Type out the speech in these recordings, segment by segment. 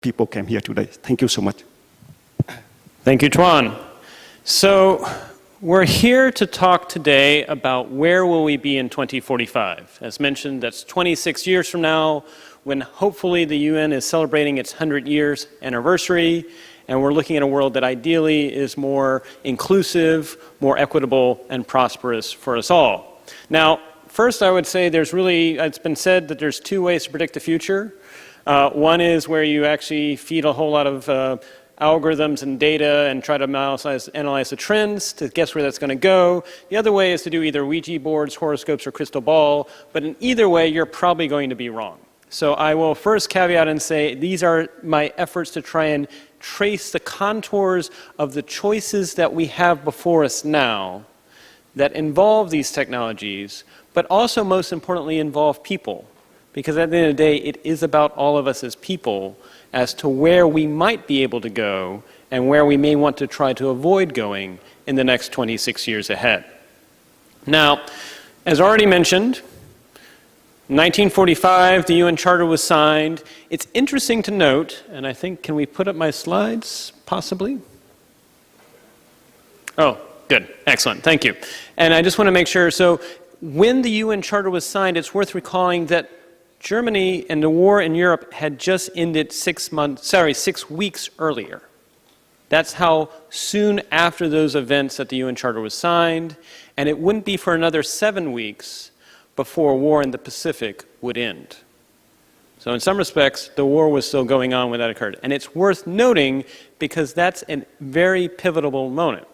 people came here today. Thank you so much. Thank you, Tuan. So we're here to talk today about where will we be in 2045. As mentioned, that's 26 years from now, when hopefully the UN is celebrating its 100 years anniversary, and we're looking at a world that ideally is more inclusive, more equitable, and prosperous for us all. Now, first I would say it's been said that there's two ways to predict the future. One is where you actually feed a whole lot of algorithms and data and try to analyze the trends to guess where that's going to go. The other way is to do either Ouija boards, horoscopes, or crystal ball, but in either way, you're probably going to be wrong. So I will first caveat and say these are my efforts to try and trace the contours of the choices that we have before us now that involve these technologies, but also most importantly involve people. Because at the end of the day, it is about all of us as people as to where we might be able to go and where we may want to try to avoid going in the next 26 years ahead. Now, as already mentioned, 1945, the UN Charter was signed. It's interesting to note, and I think, can we put up my slides, possibly? Oh, good. Excellent. Thank you. And I just want to make sure, so when the UN Charter was signed, it's worth recalling that Germany and the war in Europe had just ended 6 weeks earlier. That's how soon after those events that the UN Charter was signed, and it wouldn't be for another 7 weeks before war in the Pacific would end. So in some respects, the war was still going on when that occurred. And it's worth noting because that's a very pivotal moment.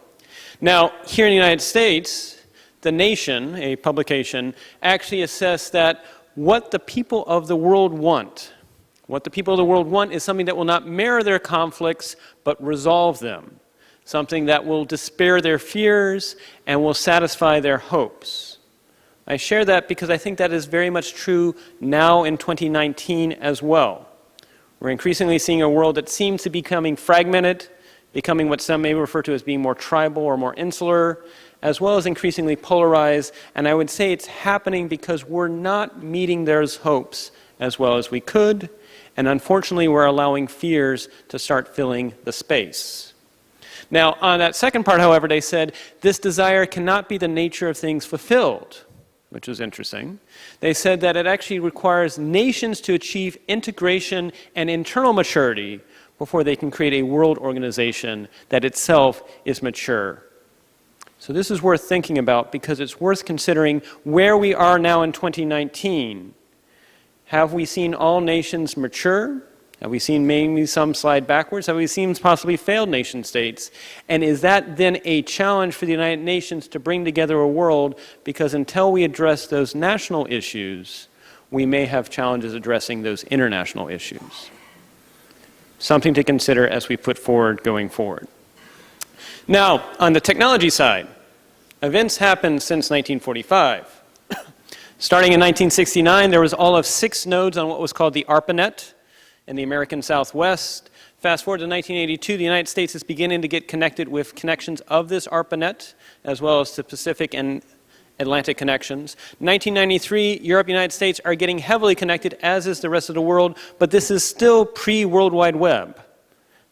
Now, here in the United States, The Nation, a publication, actually assessed that what the people of the world want is something that will not mirror their conflicts, but resolve them. Something that will dispel their fears and will satisfy their hopes. I share that because I think that is very much true now in 2019 as well. We're increasingly seeing a world that seems to be becoming fragmented, becoming what some may refer to as being more tribal or more insular, as well as increasingly polarized, and I would say it's happening because we're not meeting those hopes as well as we could, and unfortunately we're allowing fears to start filling the space. Now, on that second part, however, they said this desire cannot be the nature of things fulfilled, which is interesting. They said that it actually requires nations to achieve integration and internal maturity before they can create a world organization that itself is mature. So this is worth thinking about because it's worth considering where we are now in 2019. Have we seen all nations mature? Have we seen maybe some slide backwards? Have we seen possibly failed nation states? And is that then a challenge for the United Nations to bring together a world? Because until we address those national issues, we may have challenges addressing those international issues. Something to consider as we put forward going forward. Now, on the technology side, events happened since 1945. Starting in 1969, there was all of 6 nodes on what was called the ARPANET in the American Southwest. Fast forward to 1982, the United States is beginning to get connected with connections of this ARPANET, as well as the Pacific and Atlantic connections. 1993, Europe and the United States are getting heavily connected, as is the rest of the world, but this is still pre-World Wide Web.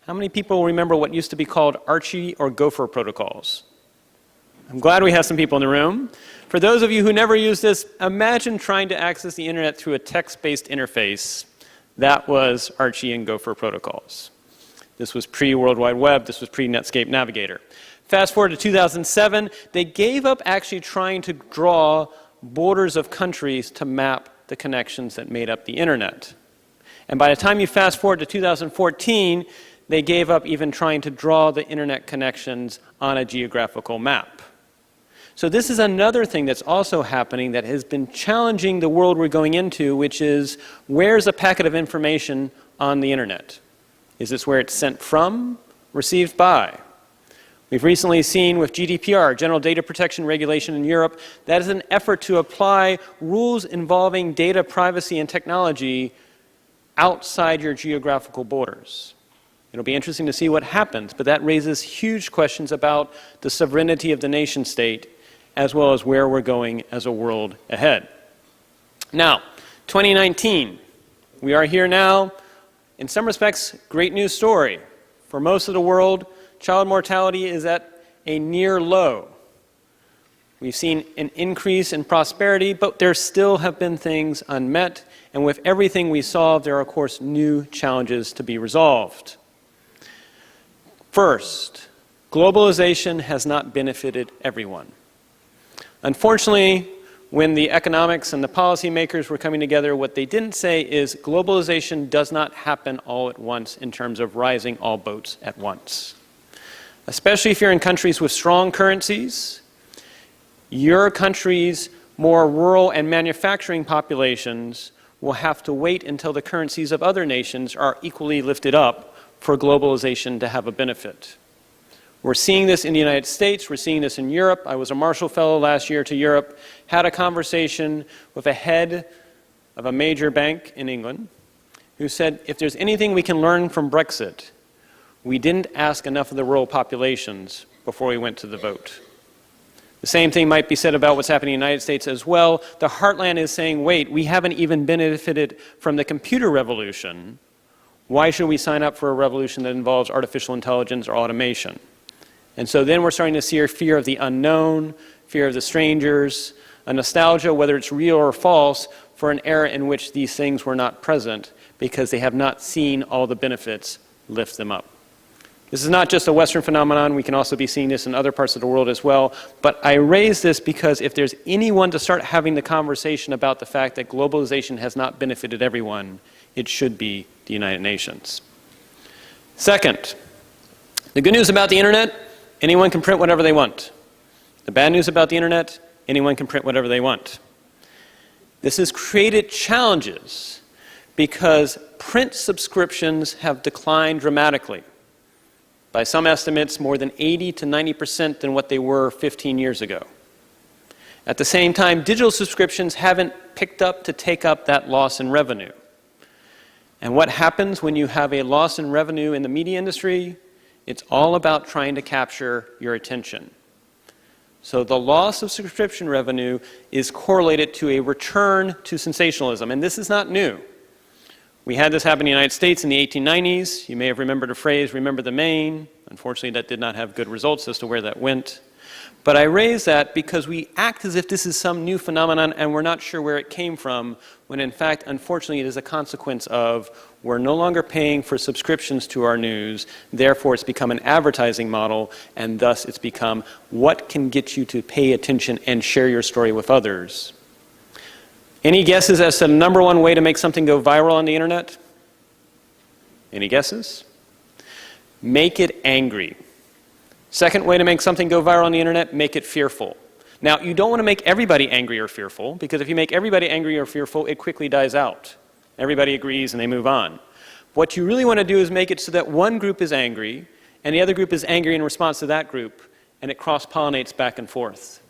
How many people remember what used to be called Archie or Gopher protocols? I'm glad we have some people in the room. For those of you who never used this, imagine trying to access the internet through a text-based interface. That was Archie and Gopher protocols. This was pre-World Wide Web. This was pre-Netscape Navigator. Fast forward to 2007, they gave up actually trying to draw borders of countries to map the connections that made up the internet. And by the time you fast forward to 2014, they gave up even trying to draw the internet connections on a geographical map. So this is another thing that's also happening that has been challenging the world we're going into, which is, where's a packet of information on the internet? Is this where it's sent from, received by? We've recently seen with GDPR, General Data Protection Regulation in Europe, that is an effort to apply rules involving data privacy and technology outside your geographical borders. It'll be interesting to see what happens, but that raises huge questions about the sovereignty of the nation state, as well as where we're going as a world ahead. Now, 2019, we are here now. in some respects, great news story. For most of the world, child mortality is at a near low. We've seen an increase in prosperity, but there still have been things unmet, and with everything we solve, there are, of course, new challenges to be resolved. First, globalization has not benefited everyone. Unfortunately, when the economics and the policymakers were coming together, what they didn't say is globalization does not happen all at once in terms of rising all boats at once. Especially if you're in countries with strong currencies, your country's more rural and manufacturing populations will have to wait until the currencies of other nations are equally lifted up for globalization to have a benefit. We're seeing this in the United States, we're seeing this in Europe. I was a Marshall Fellow last year to Europe, had a conversation with a head of a major bank in England who said, if there's anything we can learn from Brexit, we didn't ask enough of the rural populations before we went to the vote. The same thing might be said about what's happening in the United States as well. The heartland is saying, wait, we haven't even benefited from the computer revolution. Why should we sign up for a revolution that involves artificial intelligence or automation? And so then we're starting to see a fear of the unknown, fear of the strangers, a nostalgia, whether it's real or false, for an era in which these things were not present because they have not seen all the benefits lift them up. This is not just a Western phenomenon. We can also be seeing this in other parts of the world as well. But I raise this because if there's anyone to start having the conversation about the fact that globalization has not benefited everyone, it should be the United Nations. Second, the good news about the internet, anyone can print whatever they want. The bad news about the internet, anyone can print whatever they want. This has created challenges because print subscriptions have declined dramatically. By some estimates, more than 80 to 90% than what they were 15 years ago. At the same time, digital subscriptions haven't picked up to take up that loss in revenue. And what happens when you have a loss in revenue in the media industry? It's all about trying to capture your attention. So the loss of subscription revenue is correlated to a return to sensationalism, and this is not new. We had this happen in the United States in the 1890s. You may have remembered a phrase, remember the Maine. Unfortunately, that did not have good results as to where that went. But I raise that because we act as if this is some new phenomenon and we're not sure where it came from, when in fact, unfortunately, it is a consequence of we're no longer paying for subscriptions to our news, therefore it's become an advertising model, and thus it's become what can get you to pay attention and share your story with others. Any guesses as to the number one way to make something go viral on the internet? Any guesses? Make it angry. Second way to make something go viral on the internet, make it fearful. Now, you don't want to make everybody angry or fearful, because if you make everybody angry or fearful, it quickly dies out. Everybody agrees and they move on. What you really want to do is make it so that one group is angry, and the other group is angry in response to that group, and it cross-pollinates back and forth.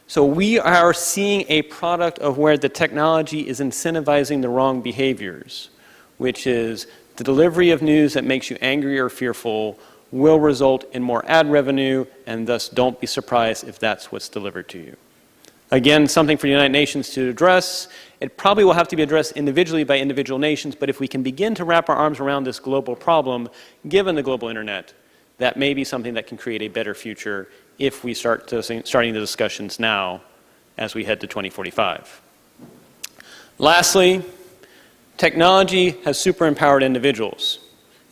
So we are seeing a product of where the technology is incentivizing the wrong behaviors, which is the delivery of news that makes you angry or fearful will result in more ad revenue, and thus don't be surprised if that's what's delivered to you. Again, something for the United Nations to address. It probably will have to be addressed individually by individual nations, but if we can begin to wrap our arms around this global problem, given the global internet, that may be something that can create a better future if we starting the discussions now as we head to 2045. Lastly, technology has super empowered individuals.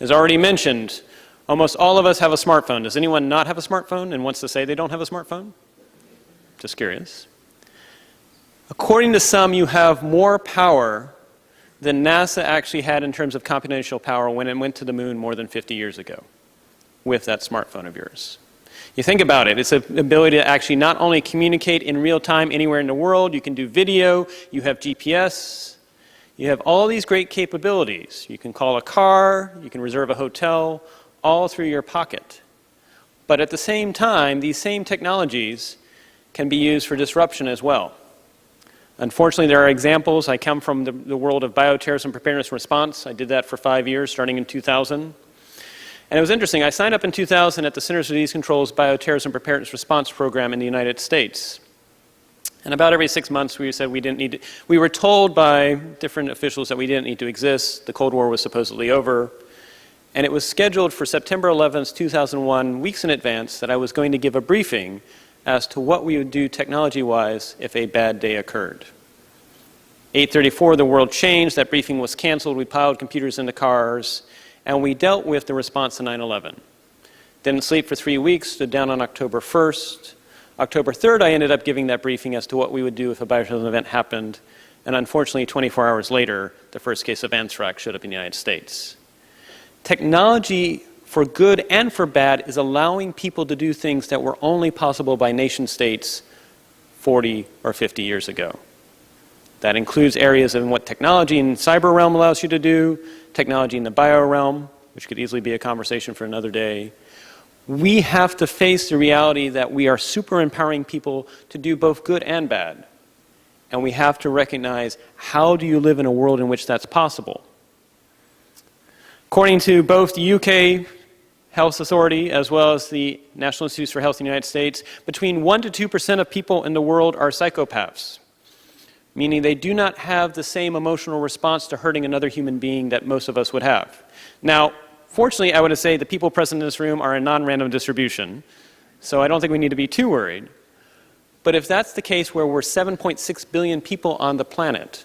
As already mentioned, almost all of us have a smartphone. Does anyone not have a smartphone and wants to say they don't have a smartphone? Just curious. According to some, you have more power than NASA actually had in terms of computational power when it went to the moon more than 50 years ago with that smartphone of yours. You think about it, it's the ability to actually not only communicate in real time anywhere in the world, you can do video, you have GPS, you have all these great capabilities. You can call a car, you can reserve a hotel, all through your pocket. But at the same time, these same technologies can be used for disruption as well. Unfortunately, there are examples. I come from the world of bioterrorism preparedness and response. I did that for 5 years, starting in 2000. And it was interesting. I signed up in 2000 at the Centers for Disease Control's Bioterrorism Preparedness Response Program in the United States. And about every 6 months, we said we didn't need to, we were told by different officials that we didn't need to exist. The Cold War was supposedly over. And it was scheduled for September 11th, 2001, weeks in advance, that I was going to give a briefing as to what we would do technology-wise if a bad day occurred. 8:34, the world changed. That briefing was canceled. We piled computers into cars, and we dealt with the response to 9/11. Didn't sleep for 3 weeks, stood down on October 1st. October 3rd, I ended up giving that briefing as to what we would do if a biological event happened. And unfortunately, 24 hours later, the first case of anthrax showed up in the United States. Technology, for good and for bad, is allowing people to do things that were only possible by nation states 40 or 50 years ago. That includes areas in what technology in the cyber realm allows you to do, technology in the bio realm, which could easily be a conversation for another day. We have to face the reality that we are super empowering people to do both good and bad. And we have to recognize, how do you live in a world in which that's possible? According to both the UK Health Authority as well as the National Institutes for Health in the United States, between 1% to 2% of people in the world are psychopaths, meaning they do not have the same emotional response to hurting another human being that most of us would have. Now, fortunately, I would say the people present in this room are a non-random distribution, so I don't think we need to be too worried. But if that's the case where we're 7.6 billion people on the planet,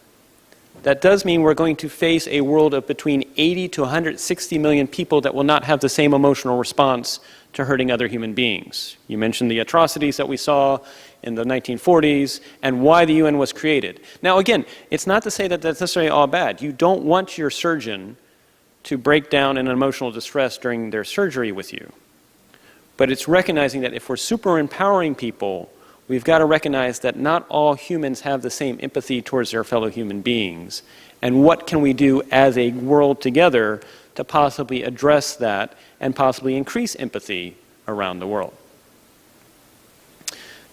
that does mean we're going to face a world of between 80 to 160 million people that will not have the same emotional response to hurting other human beings. You mentioned the atrocities that we saw in the 1940s and why the UN was created. Now again, it's not to say that that's necessarily all bad. You don't want your surgeon to break down in emotional distress during their surgery with you. But it's recognizing that if we're super empowering people, we've got to recognize that not all humans have the same empathy towards their fellow human beings. And what can we do as a world together to possibly address that and possibly increase empathy around the world?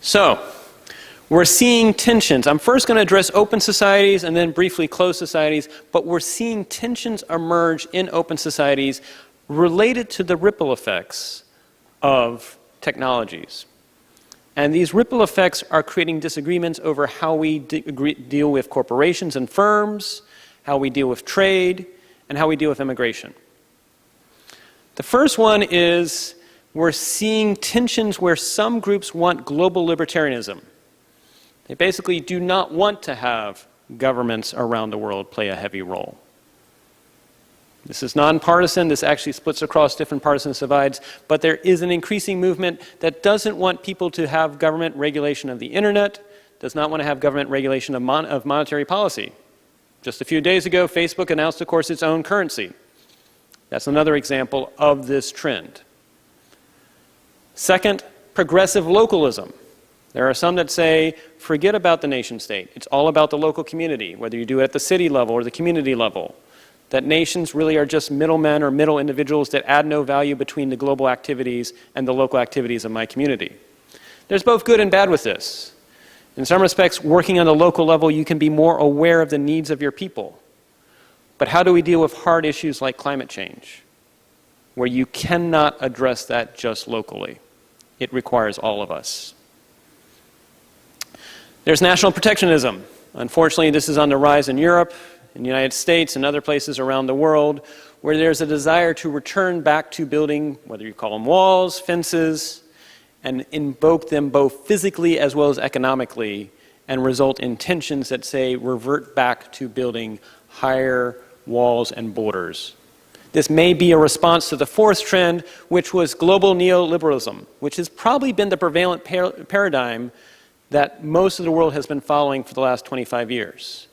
So, we're seeing tensions. I'm first going to address open societies and then briefly closed societies, but we're seeing tensions emerge in open societies related to the ripple effects of technologies. And these ripple effects are creating disagreements over how we deal with corporations and firms, how we deal with trade, and how we deal with immigration. The first one is we're seeing tensions where some groups want global libertarianism. They basically do not want to have governments around the world play a heavy role. This is nonpartisan. This actually splits across different partisan divides. But there is an increasing movement that doesn't want people to have government regulation of the internet, does not want to have government regulation of monetary policy. Just a few days ago, Facebook announced, of course, its own currency. That's another example of this trend. Second, progressive localism. There are some that say, forget about the nation state. It's all about the local community, whether you do it at the city level or the community level. That nations really are just middlemen or middle individuals that add no value between the global activities and the local activities of my community. There's both good and bad with this. In some respects, working on the local level, you can be more aware of the needs of your people. But how do we deal with hard issues like climate change, where you cannot address that just locally? It requires all of us. There's national protectionism. Unfortunately, this is on the rise in Europe, in the United States, and other places around the world, where there's a desire to return back to building, whether you call them walls, fences, and invoke them both physically as well as economically, and result in tensions that say revert back to building higher walls and borders. This may be a response to the fourth trend, which was global neoliberalism, which has probably been the prevalent paradigm that most of the world has been following for the last 25 years.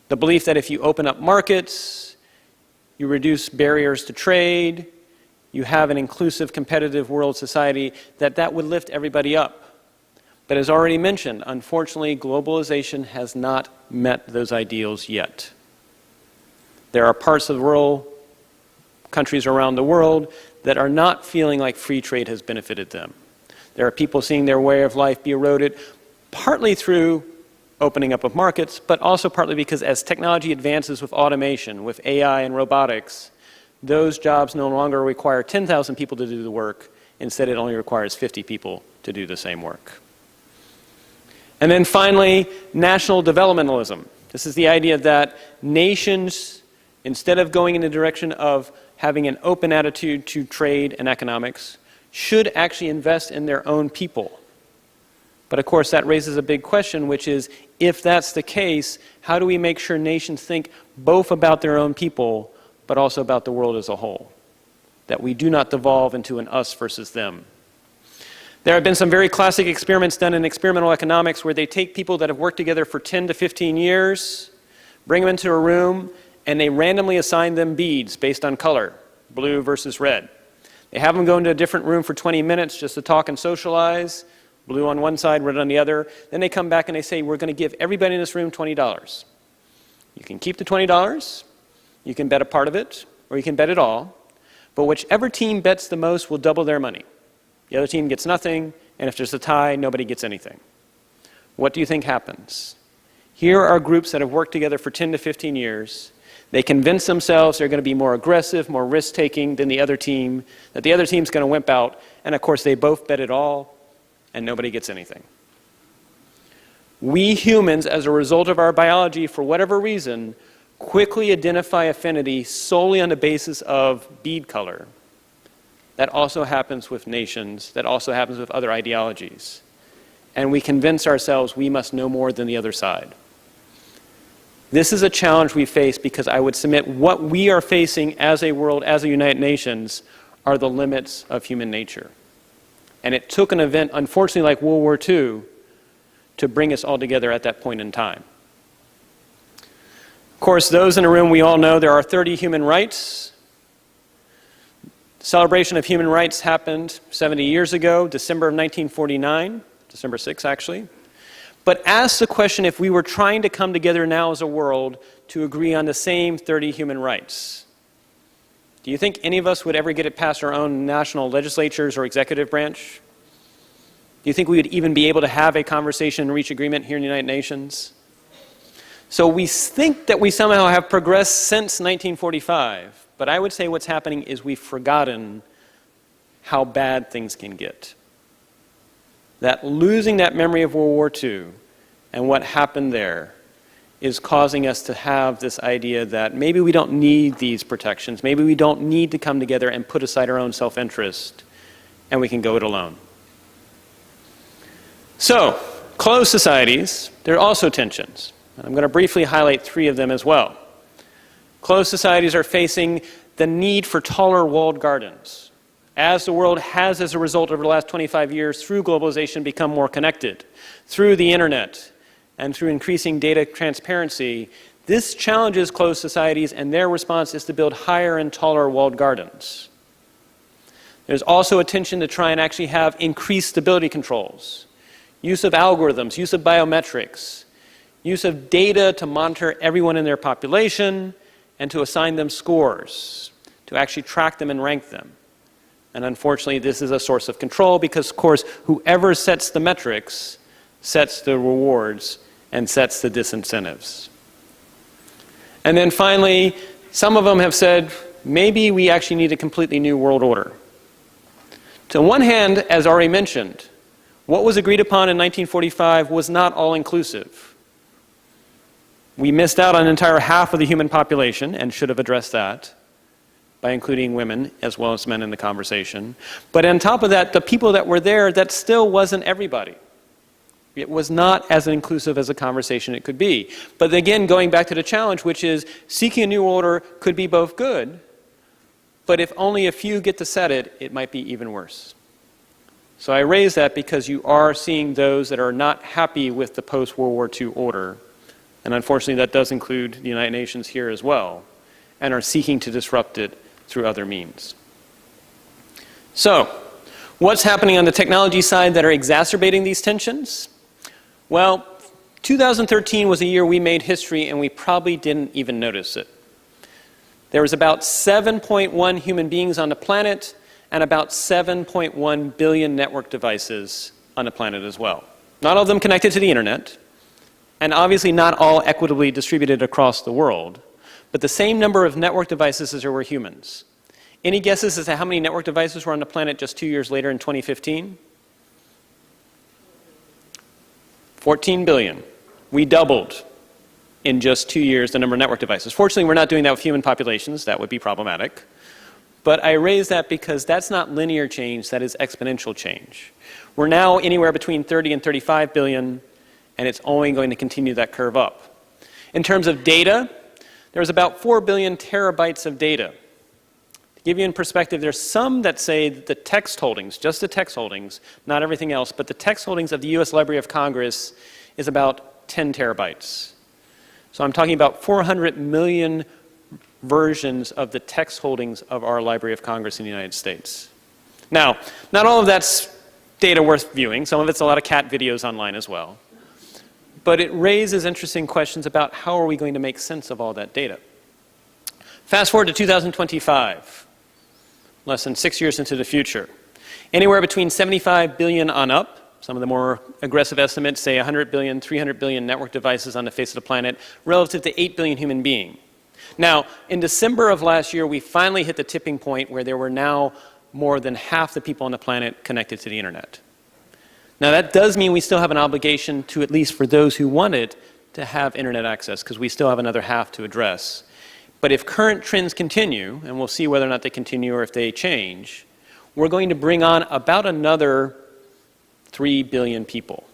The belief that if you open up markets, you reduce barriers to trade, you have an inclusive, competitive world society, that would lift everybody up. But as already mentioned, unfortunately, globalization has not met those ideals yet. There are parts of the world, countries around the world, that are not feeling like free trade has benefited them. There are people seeing their way of life be eroded, partly through opening up of markets, but also partly because as technology advances with automation, with AI and robotics, those jobs no longer require 10,000 people to do the work. Instead, it only requires 50 people to do the same work. And then finally, national developmentalism. This is the idea that nations, instead of going in the direction of having an open attitude to trade and economics, should actually invest in their own people. But of course, that raises a big question, which is, if that's the case, how do we make sure nations think both about their own people, but also about the world as a whole? That we do not devolve into an us versus them. There have been some very classic experiments done in experimental economics where they take people that have worked together for 10 to 15 years, bring them into a room, and they randomly assign them beads based on color, blue versus red. They have them go into a different room for 20 minutes just to talk and socialize, blue on one side, red on the other. Then they come back and they say, we're going to give everybody in this room $20. You can keep the $20, you can bet a part of it, or you can bet it all. But whichever team bets the most will double their money. The other team gets nothing, and if there's a tie, nobody gets anything. What do you think happens? Here are groups that have worked together for 10 to 15 years. They convince themselves they're going to be more aggressive, more risk-taking than the other team, that the other team's going to wimp out, and of course they both bet it all, and nobody gets anything. We humans, as a result of our biology, for whatever reason, quickly identify affinity solely on the basis of bead color. That also happens with nations. That also happens with other ideologies. And we convince ourselves we must know more than the other side. This is a challenge we face because I would submit what we are facing as a world, as a United Nations, are the limits of human nature. And it took an event, unfortunately, like World War II, to bring us all together at that point in time. Of course, those in the room, we all know there are 30 human rights. The celebration of human rights happened 70 years ago, December of 1949, December 6th actually. But ask the question, if we were trying to come together now as a world to agree on the same 30 human rights, do you think any of us would ever get it past our own national legislatures or executive branch? Do you think we would even be able to have a conversation and reach agreement here in the United Nations? So we think that we somehow have progressed since 1945. But I would say what's happening is we've forgotten how bad things can get. That losing that memory of World War II and what happened there is causing us to have this idea that maybe we don't need these protections, maybe we don't need to come together and put aside our own self-interest, and we can go it alone. So, closed societies, there are also tensions. I'm going to briefly highlight 3 of them as well. Closed societies are facing the need for taller walled gardens. As the world has, as a result, over the last 25 years, through globalization, become more connected, through the internet, and through increasing data transparency, this challenges closed societies, and their response is to build higher and taller walled gardens. There's also a tension to try and actually have increased stability controls, use of algorithms, use of biometrics, use of data to monitor everyone in their population, and to assign them scores, to actually track them and rank them. And unfortunately, this is a source of control because, of course, whoever sets the metrics sets the rewards and sets the disincentives. And then finally, some of them have said, maybe we actually need a completely new world order. On one hand, as already mentioned, what was agreed upon in 1945 was not all-inclusive. We missed out on an entire half of the human population and should have addressed that by including women as well as men in the conversation. But on top of that, the people that were there, that still wasn't everybody. It was not as inclusive as a conversation it could be. But again, going back to the challenge, which is seeking a new order could be both good, but if only a few get to set it, it might be even worse. So I raise that because you are seeing those that are not happy with the post-World War II order, and unfortunately that does include the United Nations here as well, and are seeking to disrupt it through other means. So, what's happening on the technology side that are exacerbating these tensions? Well, 2013 was a year we made history and we probably didn't even notice it. There was about 7.1 human beings on the planet and about 7.1 billion network devices on the planet as well. Not all of them connected to the internet, and obviously not all equitably distributed across the world, but the same number of network devices as there were humans. Any guesses as to how many network devices were on the planet just 2 years later in 2015? 14 billion. We doubled in just 2 years the number of network devices. Fortunately, we're not doing that with human populations. That would be problematic. But I raise that because that's not linear change, that is exponential change. We're now anywhere between 30 and 35 billion, and it's only going to continue that curve up. In terms of data, there's about 4 billion terabytes of data. To give you in perspective, there's some that say that the text holdings, just the text holdings, not everything else, but the text holdings of the US Library of Congress is about 10 terabytes. So I'm talking about 400 million versions of the text holdings of our Library of Congress in the United States. Now, not all of that's data worth viewing. Some of it's a lot of cat videos online as well. But it raises interesting questions about how are we going to make sense of all that data. Fast forward to 2025, less than 6 years into the future. Anywhere between 75 billion on up. Some of the more aggressive estimates say 100 billion, 300 billion network devices on the face of the planet, relative to 8 billion human beings. Now, in December of last year, we finally hit the tipping point where there were now more than half the people on the planet connected to the internet. Now, that does mean we still have an obligation to, at least for those who want it, to have internet access, because we still have another half to address. But if current trends continue, and we'll see whether or not they continue or if they change, we're going to bring on about another 3 billion people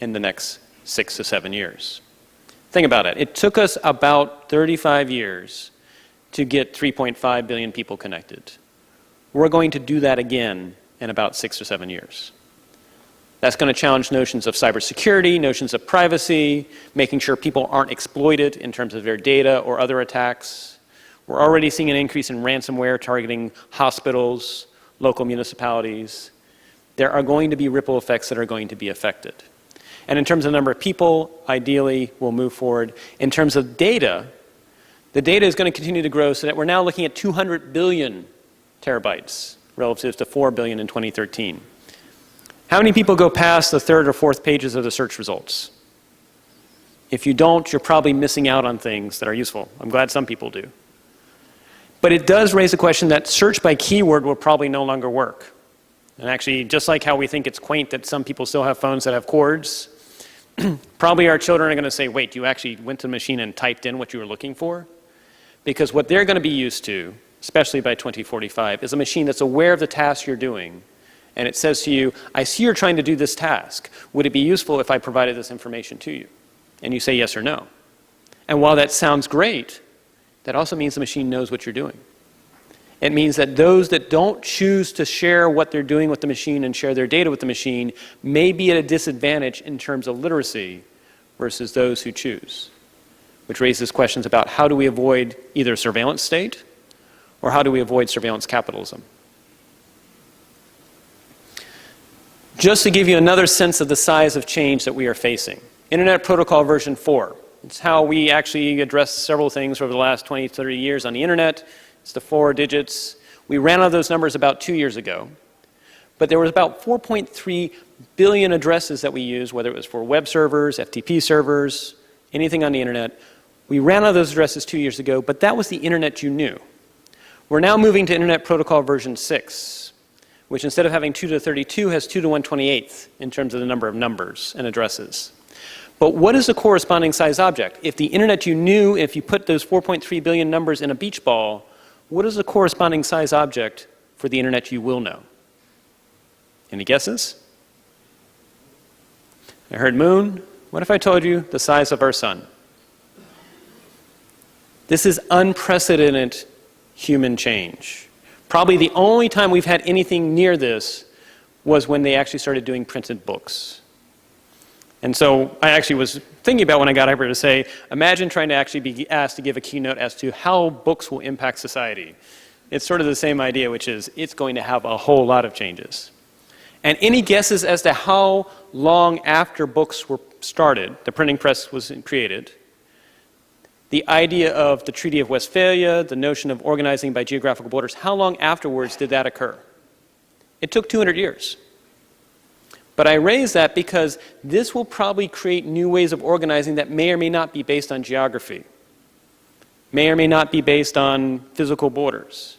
in the next 6 to 7 years. Think about it. It took us about 35 years to get 3.5 billion people connected. We're going to do that again in about 6 or 7 years. That's going to challenge notions of cybersecurity, notions of privacy, making sure people aren't exploited in terms of their data or other attacks. We're already seeing an increase in ransomware targeting hospitals, local municipalities. There are going to be ripple effects that are going to be affected. And in terms of the number of people, ideally, we'll move forward. In terms of data, the data is going to continue to grow so that we're now looking at 200 billion terabytes relative to 4 billion in 2013. How many people go past the third or fourth pages of the search results? If you don't, you're probably missing out on things that are useful. I'm glad some people do. But it does raise the question that search by keyword will probably no longer work. And actually, just like how we think it's quaint that some people still have phones that have cords, probably our children are going to say, wait, you actually went to the machine and typed in what you were looking for? Because what they're going to be used to, especially by 2045, is a machine that's aware of the task you're doing. And it says to you, I see you're trying to do this task. Would it be useful if I provided this information to you? And you say yes or no. And while that sounds great, that also means the machine knows what you're doing. It means that those that don't choose to share what they're doing with the machine and share their data with the machine may be at a disadvantage in terms of literacy versus those who choose, which raises questions about how do we avoid either a surveillance state or how do we avoid surveillance capitalism. Just to give you another sense of the size of change that we are facing. Internet Protocol version 4. It's how we actually address several things over the last 20, 30 years on the internet. It's the 4 digits. We ran out of those numbers about 2 years ago. But there was about 4.3 billion addresses that we used, whether it was for web servers, FTP servers, anything on the internet. We ran out of those addresses 2 years ago, but that was the internet you knew. We're now moving to Internet Protocol version 6, which instead of having 2 to the 32 has 2 to the 128th in terms of the number of numbers and addresses. But what is the corresponding size object? If the internet you knew, if you put those 4.3 billion numbers in a beach ball, what is the corresponding size object for the internet you will know? Any guesses? I heard moon. What if I told you the size of our sun? This is unprecedented human change. Probably the only time we've had anything near this was when they actually started doing printed books. And so I actually was thinking about when I got over to say, imagine trying to actually be asked to give a keynote as to how books will impact society. It's sort of the same idea, which is it's going to have a whole lot of changes. And any guesses as to how long after books were started, the printing press was created, the idea of the Treaty of Westphalia, the notion of organizing by geographical borders, how long afterwards did that occur? It took 200 years. But I raise that because this will probably create new ways of organizing that may or may not be based on geography, may or may not be based on physical borders.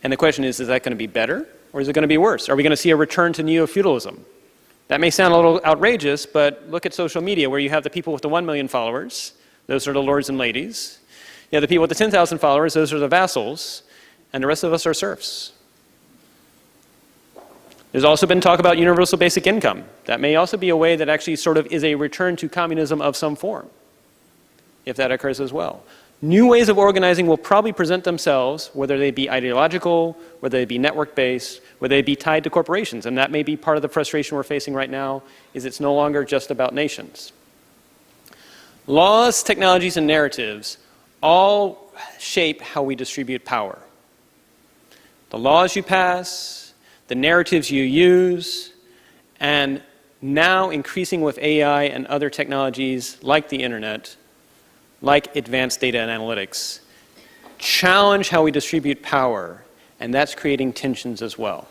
And the question is that going to be better or is it going to be worse? Are we going to see a return to neo-feudalism? That may sound a little outrageous, but look at social media where you have the people with the 1 million followers. Those are the lords and ladies. You have the people with the 10,000 followers. Those are the vassals. And the rest of us are serfs. There's also been talk about universal basic income. That may also be a way that actually sort of is a return to communism of some form, if that occurs as well. New ways of organizing will probably present themselves, whether they be ideological, whether they be network-based, whether they be tied to corporations. And that may be part of the frustration we're facing right now, is it's no longer just about nations. Laws, technologies, and narratives all shape how we distribute power. The laws you pass, the narratives you use, and now increasing with AI and other technologies like the internet, like advanced data and analytics, challenge how we distribute power, and that's creating tensions as well.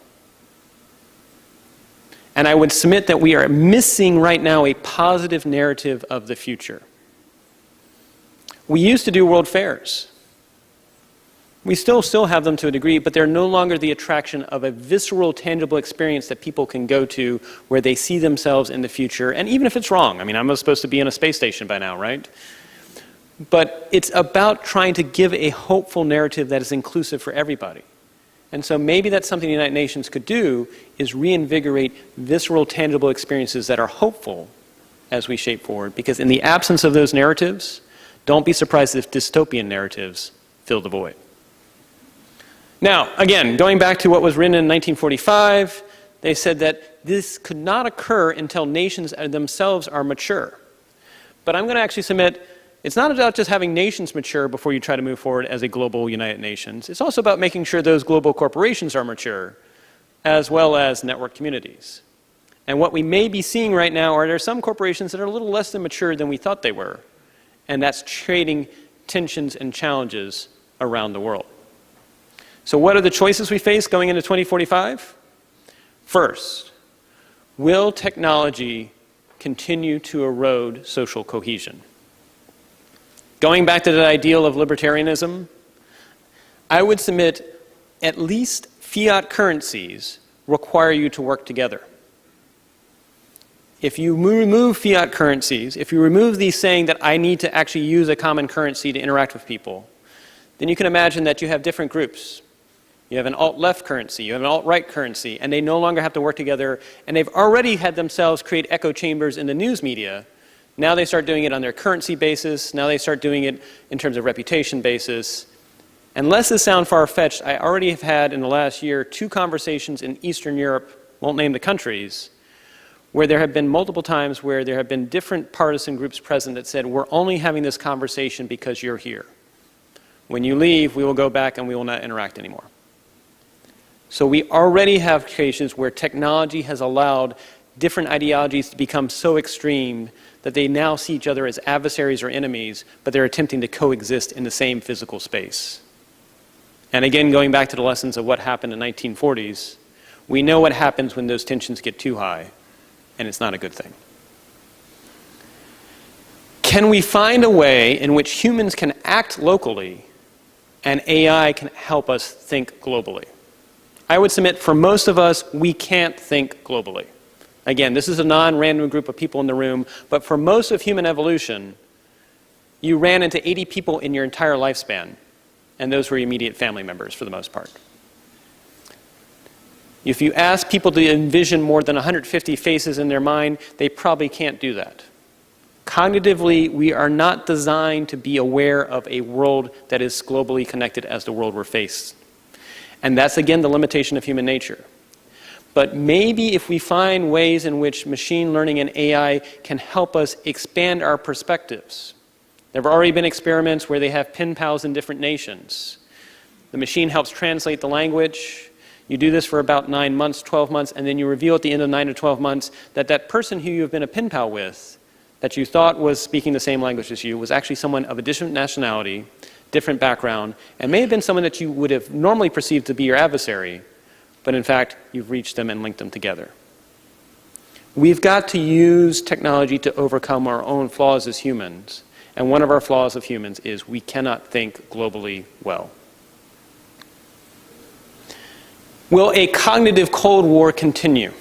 And I would submit that we are missing right now a positive narrative of the future. We used to do world fairs. We still have them to a degree, but they're no longer the attraction of a visceral, tangible experience that people can go to where they see themselves in the future, and even if it's wrong. I mean, I'm supposed to be in a space station by now, right? But it's about trying to give a hopeful narrative that is inclusive for everybody. And so maybe that's something the United Nations could do, is reinvigorate visceral, tangible experiences that are hopeful as we shape forward. Because in the absence of those narratives, don't be surprised if dystopian narratives fill the void. Now, again, going back to what was written in 1945, they said that this could not occur until nations themselves are mature. But I'm going to actually submit, it's not about just having nations mature before you try to move forward as a global United Nations. It's also about making sure those global corporations are mature, as well as network communities. And what we may be seeing right now are there are some corporations that are a little less than mature than we thought they were. And that's creating tensions and challenges around the world. So what are the choices we face going into 2045? First, will technology continue to erode social cohesion? Going back to the ideal of libertarianism, I would submit at least fiat currencies require you to work together. If you remove fiat currencies, if you remove these saying that I need to actually use a common currency to interact with people, then you can imagine that you have different groups. You have an alt-left currency, you have an alt-right currency, and they no longer have to work together, and they've already had themselves create echo chambers in the news media. Now they start doing it on their currency basis, now they start doing it in terms of reputation basis. And lest this sound far-fetched, I already have had in the last year 2 conversations in Eastern Europe, won't name the countries, where there have been multiple times where there have been different partisan groups present that said, we're only having this conversation because you're here. When you leave, we will go back and we will not interact anymore. So we already have cases where technology has allowed different ideologies to become so extreme that they now see each other as adversaries or enemies, but they're attempting to coexist in the same physical space. And again, going back to the lessons of what happened in the 1940s, we know what happens when those tensions get too high, and it's not a good thing. Can we find a way in which humans can act locally and AI can help us think globally? I would submit for most of us, we can't think globally. Again, this is a non-random group of people in the room, but for most of human evolution, you ran into 80 people in your entire lifespan, and those were your immediate family members for the most part. If you ask people to envision more than 150 faces in their mind, they probably can't do that. Cognitively, we are not designed to be aware of a world that is globally connected as the world we're faced. And that's, again, the limitation of human nature. But maybe if we find ways in which machine learning and AI can help us expand our perspectives. There have already been experiments where they have pen pals in different nations. The machine helps translate the language. You do this for about 9 months, 12 months, and then you reveal at the end of 9 or 12 months that that person who you've been a pen pal with, that you thought was speaking the same language as you, was actually someone of a different nationality, different background, and may have been someone that you would have normally perceived to be your adversary, but in fact, you've reached them and linked them together. We've got to use technology to overcome our own flaws as humans, and one of our flaws of humans is we cannot think globally well. Will a cognitive Cold War continue?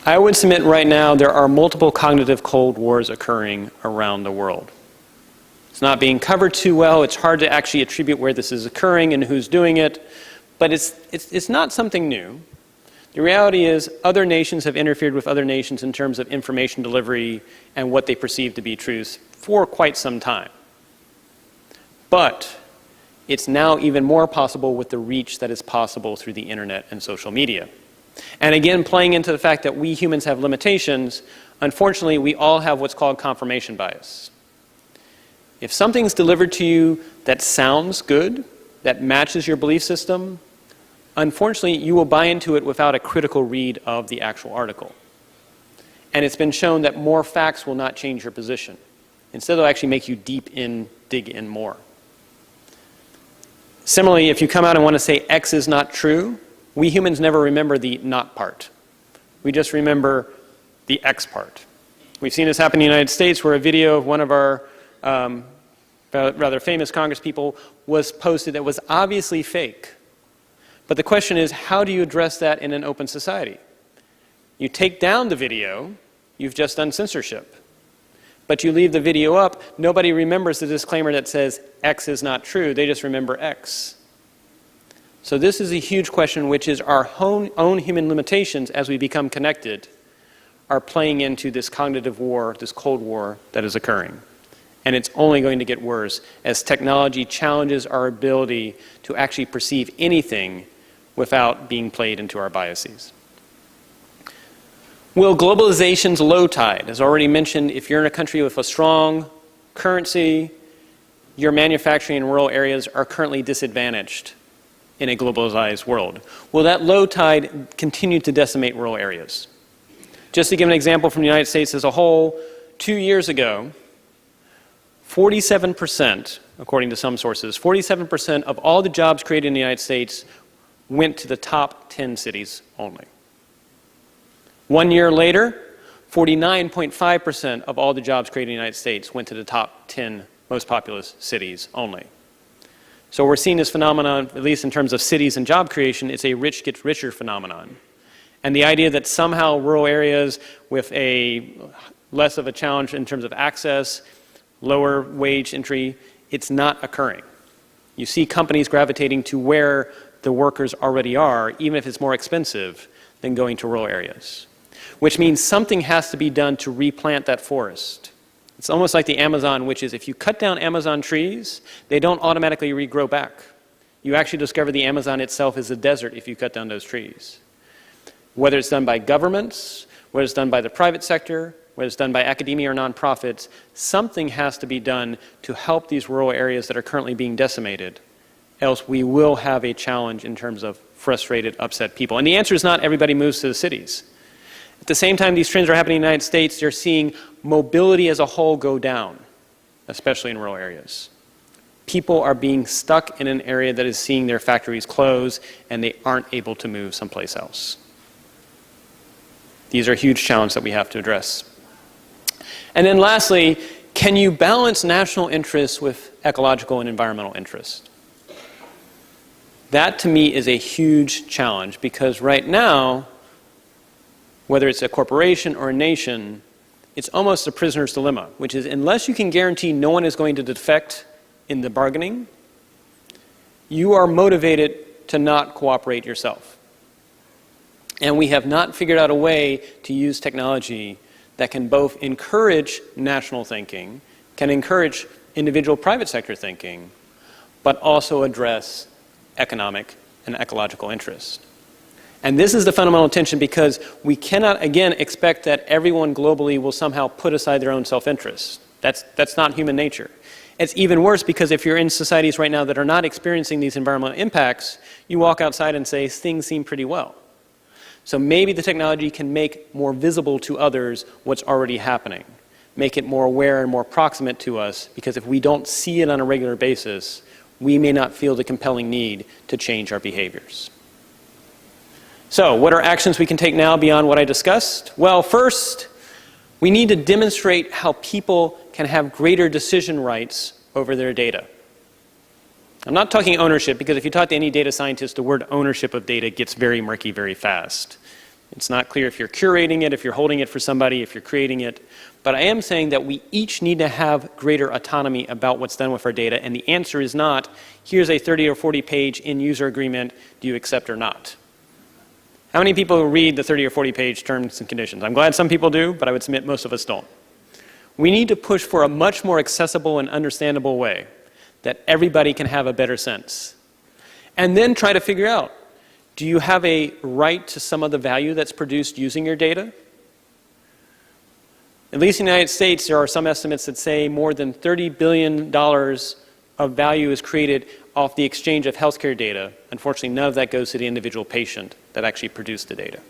I would submit right now there are multiple cognitive cold wars occurring around the world. It's not being covered too well. It's hard to actually attribute where this is occurring and who's doing it. But it's not something new. The reality is other nations have interfered with other nations in terms of information delivery and what they perceive to be truth for quite some time. But it's now even more possible with the reach that is possible through the internet and social media. And again, playing into the fact that we humans have limitations, unfortunately, we all have what's called confirmation bias. If something's delivered to you that sounds good, that matches your belief system, unfortunately, you will buy into it without a critical read of the actual article. And it's been shown that more facts will not change your position. Instead, they'll actually make you dig in more. Similarly, if you come out and want to say X is not true, we humans never remember the not part. We just remember the X part. We've seen this happen in the United States where a video of one of our rather famous congresspeople was posted that was obviously fake. But the question is, how do you address that in an open society? You take down the video, you've just done censorship. But you leave the video up, nobody remembers the disclaimer that says X is not true, they just remember X. So this is a huge question, which is our own human limitations as we become connected are playing into this cognitive war, this cold war that is occurring. And it's only going to get worse as technology challenges our ability to actually perceive anything without being played into our biases. Will globalization's low tide, as already mentioned, if you're in a country with a strong currency, your manufacturing in rural areas are currently disadvantaged in a globalized world. Will that low tide continue to decimate rural areas? Just to give an example from the United States as a whole, 2 years ago, 47%, according to some sources, 47% of all the jobs created in the United States went to the top 10 cities only. 1 year later, 49.5% of all the jobs created in the United States went to the top 10 most populous cities only. So we're seeing this phenomenon, at least in terms of cities and job creation, it's a rich gets richer phenomenon. And the idea that somehow rural areas with a less of a challenge in terms of access, lower wage entry, it's not occurring. You see companies gravitating to where the workers already are, even if it's more expensive than going to rural areas. Which means something has to be done to replant that forest. It's almost like the Amazon, which is if you cut down Amazon trees, they don't automatically regrow back. You actually discover the Amazon itself is a desert if you cut down those trees. Whether it's done by governments, whether it's done by the private sector, whether it's done by academia or nonprofits, something has to be done to help these rural areas that are currently being decimated. Else we will have a challenge in terms of frustrated, upset people. And the answer is not everybody moves to the cities. At the same time these trends are happening in the United States, you're seeing mobility as a whole go down, especially in rural areas. People are being stuck in an area that is seeing their factories close and they aren't able to move someplace else. These are huge challenges that we have to address. And then lastly, can you balance national interests with ecological and environmental interests? That to me is a huge challenge because right now, whether it's a corporation or a nation, it's almost a prisoner's dilemma, which is unless you can guarantee no one is going to defect in the bargaining, you are motivated to not cooperate yourself. And we have not figured out a way to use technology that can both encourage national thinking, can encourage individual private sector thinking, but also address economic and ecological interests. And this is the fundamental tension because we cannot, again, expect that everyone globally will somehow put aside their own self-interest. That's not human nature. It's even worse because if you're in societies right now that are not experiencing these environmental impacts, you walk outside and say, things seem pretty well. So maybe the technology can make more visible to others what's already happening, make it more aware and more proximate to us, because if we don't see it on a regular basis, we may not feel the compelling need to change our behaviors. So, what are actions we can take now beyond what I discussed? Well, first, we need to demonstrate how people can have greater decision rights over their data. I'm not talking ownership, because if you talk to any data scientist, the word ownership of data gets very murky very fast. It's not clear if you're curating it, if you're holding it for somebody, if you're creating it. But I am saying that we each need to have greater autonomy about what's done with our data. And the answer is not, here's a 30 or 40 page in-user agreement, do you accept or not? How many people read the 30 or 40 page terms and conditions? I'm glad some people do, but I would submit most of us don't. We need to push for a much more accessible and understandable way that everybody can have a better sense. And then try to figure out, do you have a right to some of the value that's produced using your data? At least in the United States, there are some estimates that say more than $30 billion of value is created off the exchange of healthcare data. Unfortunately, none of that goes to the individual patient that actually produced the data.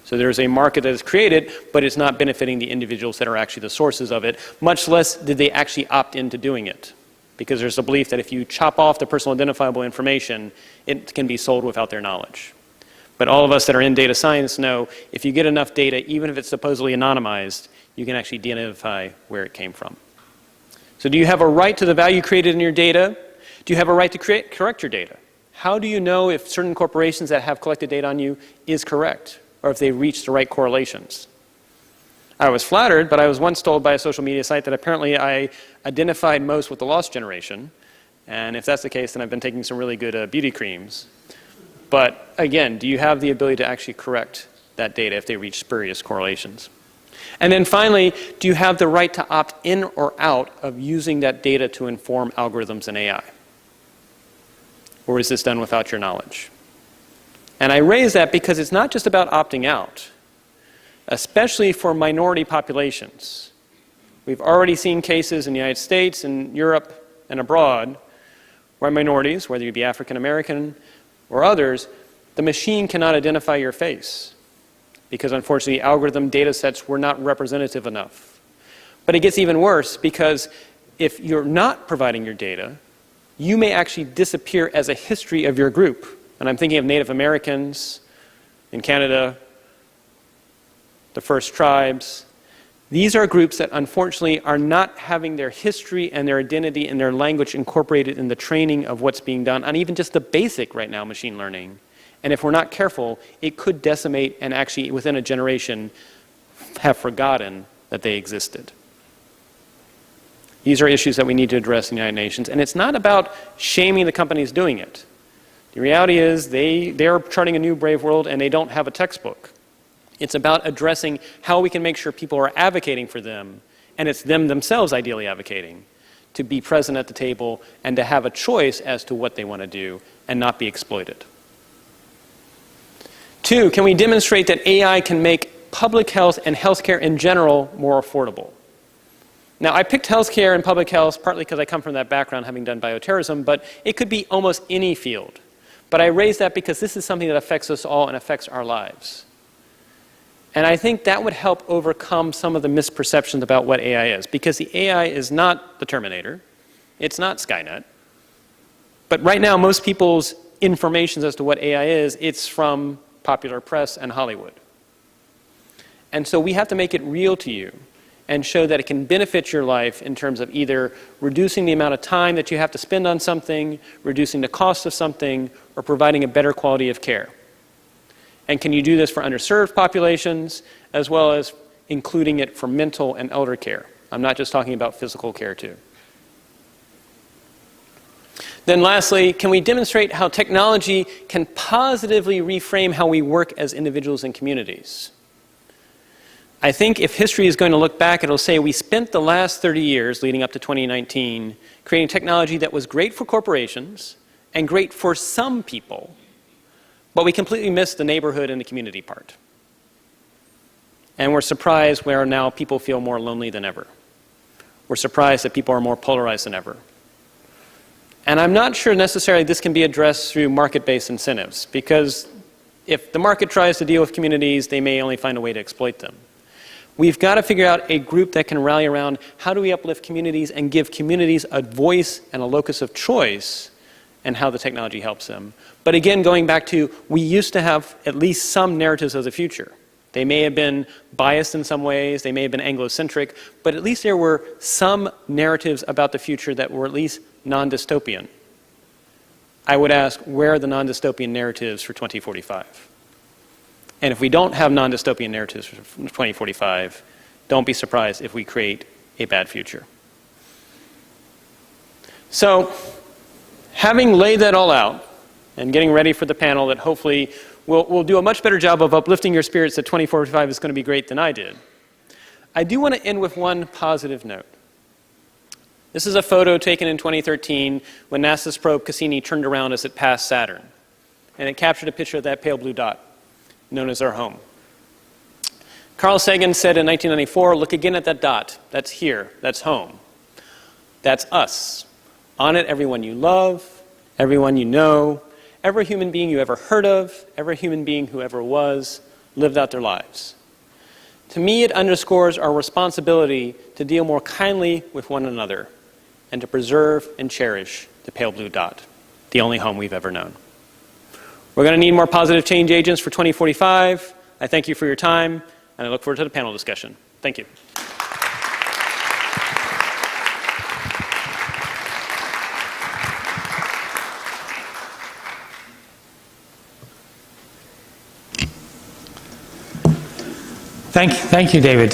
So there's a market that is created, but it's not benefiting the individuals that are actually the sources of it, much less did they actually opt into doing it. Because there's a belief that if you chop off the personal identifiable information, it can be sold without their knowledge. But all of us that are in data science know if you get enough data, even if it's supposedly anonymized, you can actually identify where it came from. So do you have a right to the value created in your data? Do you have a right to correct your data? How do you know if certain corporations that have collected data on you is correct, or if they reach the right correlations? I was flattered, but I was once told by a social media site that apparently I identified most with the lost generation. And if that's the case, then I've been taking some really good beauty creams. But again, do you have the ability to actually correct that data if they reach spurious correlations? And then finally, do you have the right to opt in or out of using that data to inform algorithms and AI? Or is this done without your knowledge? And I raise that because it's not just about opting out, especially for minority populations. We've already seen cases in the United States and Europe and abroad where minorities, whether you be African American or others, the machine cannot identify your face because unfortunately algorithm data sets were not representative enough. But it gets even worse because if you're not providing your data, you may actually disappear as a history of your group. And I'm thinking of Native Americans in Canada, the First Tribes. These are groups that unfortunately are not having their history and their identity and their language incorporated in the training of what's being done on even just the basic right now machine learning. And if we're not careful, it could decimate and actually within a generation have forgotten that they existed. These are issues that we need to address in the United Nations. And it's not about shaming the companies doing it. The reality is they're charting a new brave world and they don't have a textbook. It's about addressing how we can make sure people are advocating for them, and it's them themselves ideally advocating, to be present at the table and to have a choice as to what they want to do and not be exploited. 2, can we demonstrate that AI can make public health and healthcare in general more affordable? Now, I picked healthcare and public health partly because I come from that background, having done bioterrorism, but it could be almost any field. But I raise that because this is something that affects us all and affects our lives. And I think that would help overcome some of the misperceptions about what AI is. Because the AI is not the Terminator. It's not Skynet. But right now, most people's information as to what AI is, it's from popular press and Hollywood. And so we have to make it real to you and show that it can benefit your life in terms of either reducing the amount of time that you have to spend on something, reducing the cost of something, or providing a better quality of care. And can you do this for underserved populations, as well as including it for mental and elder care? I'm not just talking about physical care too. Then lastly, can we demonstrate how technology can positively reframe how we work as individuals and communities? I think if history is going to look back, it'll say we spent the last 30 years leading up to 2019 creating technology that was great for corporations and great for some people, but we completely missed the neighborhood and the community part. And we're surprised where now people feel more lonely than ever. We're surprised that people are more polarized than ever. And I'm not sure necessarily this can be addressed through market-based incentives, because if the market tries to deal with communities, they may only find a way to exploit them. We've got to figure out a group that can rally around how do we uplift communities and give communities a voice and a locus of choice and how the technology helps them. But again, going back to, we used to have at least some narratives of the future. They may have been biased in some ways, they may have been Anglo-centric, but at least there were some narratives about the future that were at least non-dystopian. I would ask, where are the non-dystopian narratives for 2045? And if we don't have non-dystopian narratives for 2045, don't be surprised if we create a bad future. So, having laid that all out and getting ready for the panel that hopefully will do a much better job of uplifting your spirits that 2045 is going to be great than I did, I do want to end with one positive note. This is a photo taken in 2013 when NASA's probe Cassini turned around as it passed Saturn. And it captured a picture of that pale blue dot, known as our home. Carl Sagan said in 1994, look again at that dot. That's here. That's home. That's us. On it, everyone you love, everyone you know, every human being you ever heard of, every human being who ever was, lived out their lives. To me, it underscores our responsibility to deal more kindly with one another and to preserve and cherish the pale blue dot, the only home we've ever known. We're going to need more positive change agents for 2045. I thank you for your time, and I look forward to the panel discussion. Thank you. Thank you, David.